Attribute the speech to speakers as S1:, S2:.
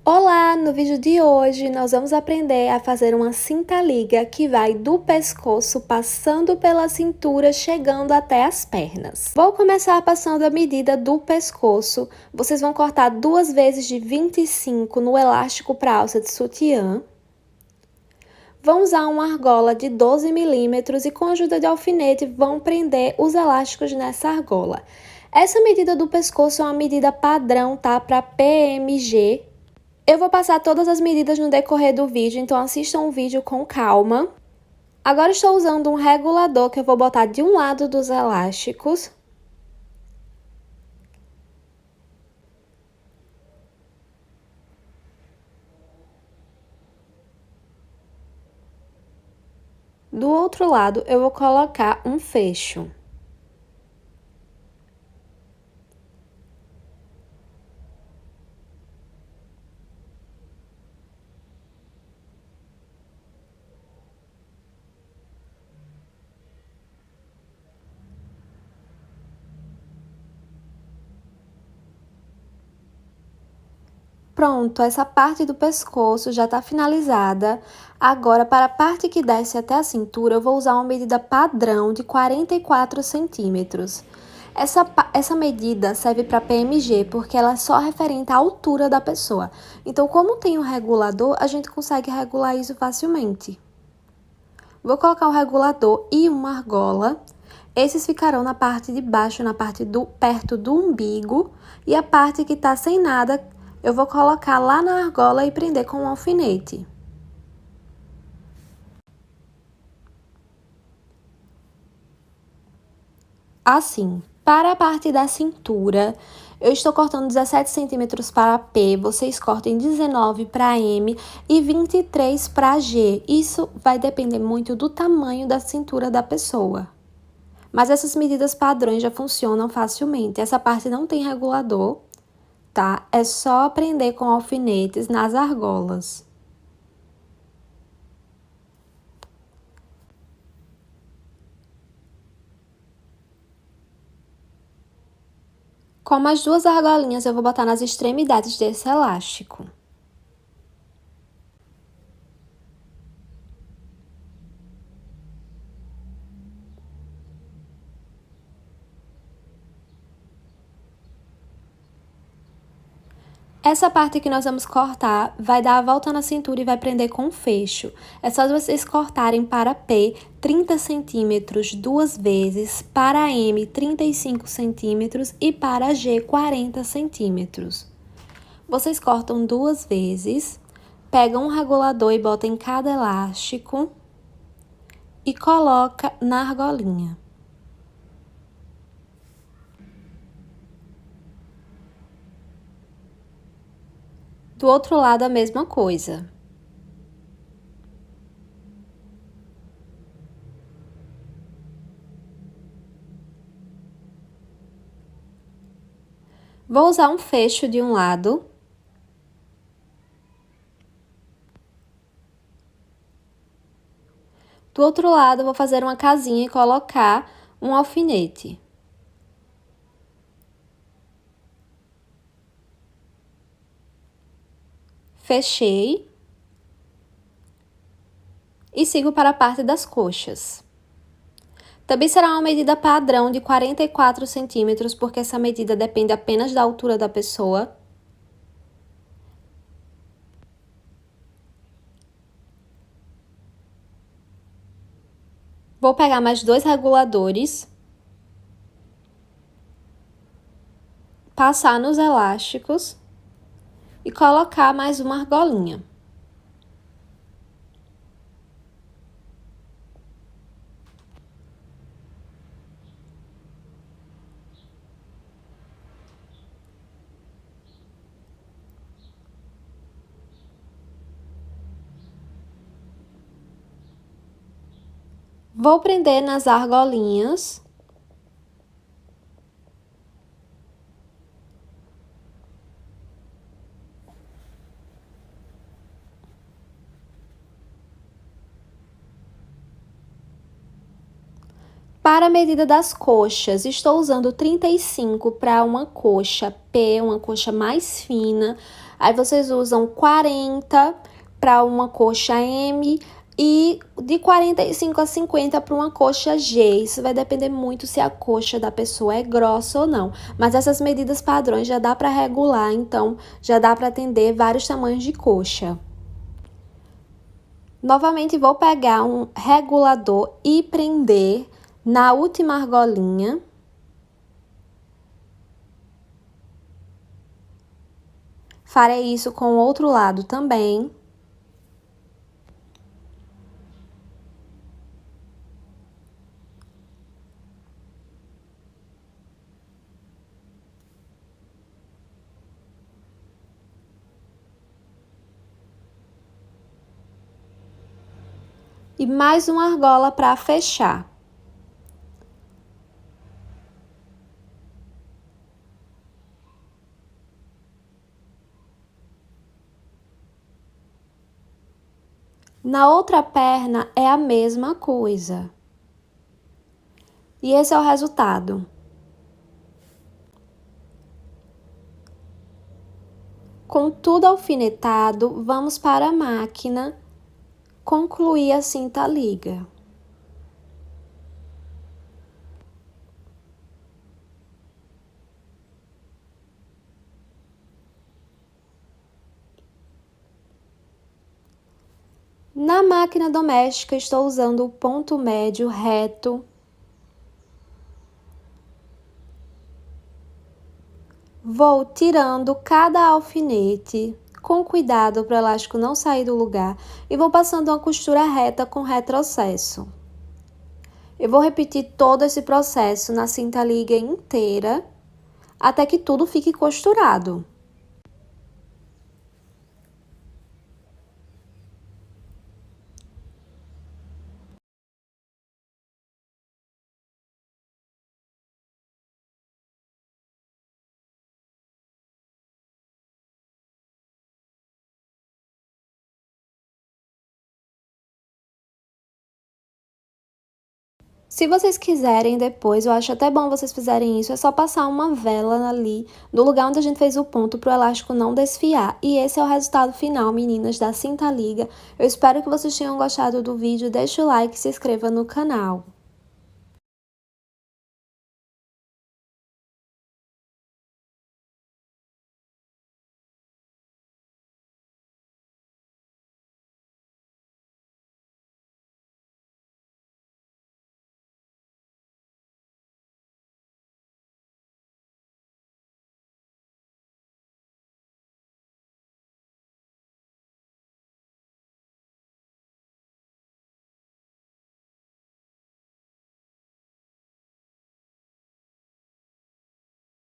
S1: Olá! No vídeo de hoje nós vamos aprender a fazer uma cinta-liga que vai do pescoço passando pela cintura chegando até as pernas. Vou começar passando a medida do pescoço. Vocês vão cortar 2 vezes de 25 no elástico para alça de sutiã. Vão usar uma argola de 12 milímetros e com a ajuda de alfinete vão prender os elásticos nessa argola. Essa medida do pescoço é uma medida padrão, tá? Para PMG. Eu vou passar todas as medidas no decorrer do vídeo, então assistam o vídeo com calma. Agora estou usando um regulador que eu vou botar de um lado dos elásticos. Do outro lado, eu vou colocar um fecho. Pronto, essa parte do pescoço já tá finalizada. Agora, para a parte que desce até a cintura, eu vou usar uma medida padrão de 44 centímetros. Essa medida serve para PMG, porque ela é só referente à altura da pessoa. Então, como tem um regulador, a gente consegue regular isso facilmente. Vou colocar o regulador e uma argola. Esses ficarão na parte de baixo, na parte perto do umbigo. E a parte que tá sem nada, eu vou colocar lá na argola e prender com um alfinete. Assim, para a parte da cintura, eu estou cortando 17 centímetros para P, vocês cortem 19 para M e 23 para G. Isso vai depender muito do tamanho da cintura da pessoa. Mas essas medidas padrões já funcionam facilmente. Essa parte não tem regulador, tá? É só prender com alfinetes nas argolas. Como as duas argolinhas, eu vou botar nas extremidades desse elástico. Essa parte que nós vamos cortar vai dar a volta na cintura e vai prender com um fecho. É só vocês cortarem para P 30 centímetros 2 vezes, para M 35 centímetros e para G 40 centímetros. Vocês cortam 2 vezes, pegam um regulador e botam em cada elástico e coloca na argolinha. Do outro lado, a mesma coisa. Vou usar um fecho de um lado. Do outro lado, vou fazer uma casinha e colocar um alfinete. Fechei. E sigo para a parte das coxas. Também será uma medida padrão de 44 centímetros, porque essa medida depende apenas da altura da pessoa. Vou pegar mais 2 reguladores. Passar nos elásticos. E colocar mais uma argolinha. Vou prender nas argolinhas. Para a medida das coxas, estou usando 35 para uma coxa P, uma coxa mais fina. Aí vocês usam 40 para uma coxa M e de 45 a 50 para uma coxa G. Isso vai depender muito se a coxa da pessoa é grossa ou não. Mas essas medidas padrões já dá para regular, então já dá para atender vários tamanhos de coxa. Novamente vou pegar um regulador e prender na última argolinha. Farei isso com o outro lado também. E mais uma argola para fechar. Na outra perna é a mesma coisa. E esse é o resultado. Com tudo alfinetado, vamos para a máquina concluir a cinta liga. Na máquina doméstica, estou usando o ponto médio reto. Vou tirando cada alfinete com cuidado para o elástico não sair do lugar e vou passando uma costura reta com retrocesso. Eu vou repetir todo esse processo na cinta liga inteira até que tudo fique costurado. Se vocês quiserem depois, eu acho até bom vocês fizerem isso, é só passar uma vela ali no lugar onde a gente fez o ponto para o elástico não desfiar. E esse é o resultado final, meninas, da cinta liga. Eu espero que vocês tenham gostado do vídeo, deixa o like e se inscreva no canal.